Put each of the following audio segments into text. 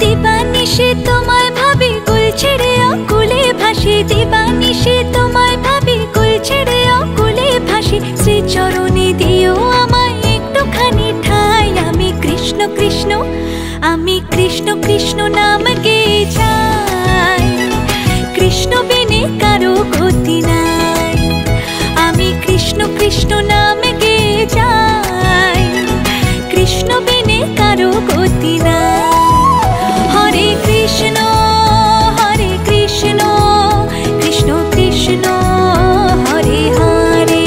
দিবানিশি তোমায় ভাবি কুল ছেড়ে অকুলে ভাসি, দিবানিশি তোমায় ভাবি কুল ছেড়ে অকুলে ভাসি। শ্রীচরণে দিও আমায় একটুখানি ঠাই, আমি কৃষ্ণ কৃষ্ণ, আমি কৃষ্ণ কৃষ্ণ নাম গেয়ে যাই। কৃষ্ণ বিনে কারো গতি নাই, আমি কৃষ্ণ কৃষ্ণ নাম গেয়ে যাই। কৃষ্ণ বিনে কারো গতি নাই। হরে কৃষ্ণ হরে কৃষ্ণ, কৃষ্ণ কৃষ্ণ হরে হরে,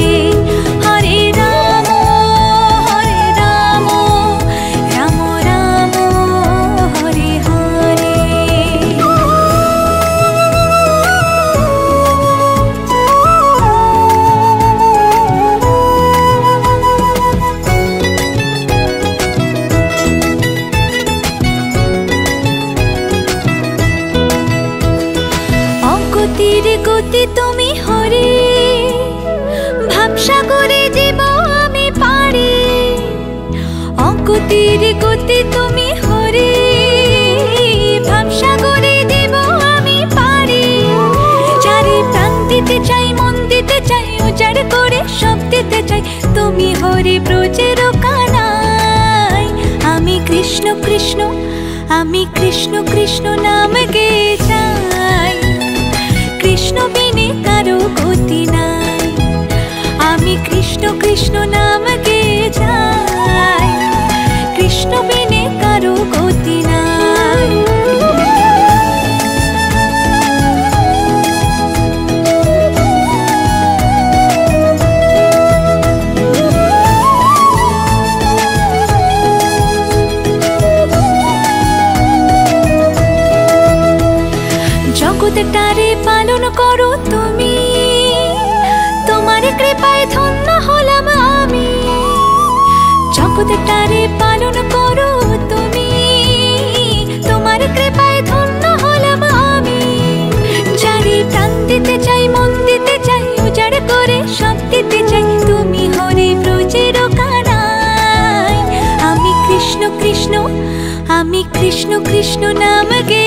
হরে রাম রাম রাম হরে হরে। অগতির গতি তুমি হরে, ভাবসাগরে দিব আমি পারি। অগতির গতি তুমি হরে, ভাবসাগরে দিব আমি পারি। চারি প্রাণ দিতে চাই, মন দিতে চাই, উজাড় করে সব দিতে চাই, তুমি হরে ব্রজের কানাই। আমি কৃষ্ণ কৃষ্ণ, আমি কৃষ্ণ কৃষ্ণ নাম গেয়ে যাই। কৃষ্ণ বিনে কারো গতি নাই, আমি কৃষ্ণ কৃষ্ণ নাম গেয়ে যাই। কৃষ্ণ বিনে কারো গতি নাই। জগৎটারে পালন করো তুমি, তোমার কৃপায় ধন্য হলাম আমি। জগৎটারে পালন করো তুমি, তোমার কৃপায় ধন্য হলাম আমি। চারি প্রাণ দিতে চাই, মন দিতে চাই, উজাড় করে সব দিতে চাই, তুমি হরে ব্রজের কানাই। আমি কৃষ্ণ কৃষ্ণ, আমি কৃষ্ণ কৃষ্ণ নাম গে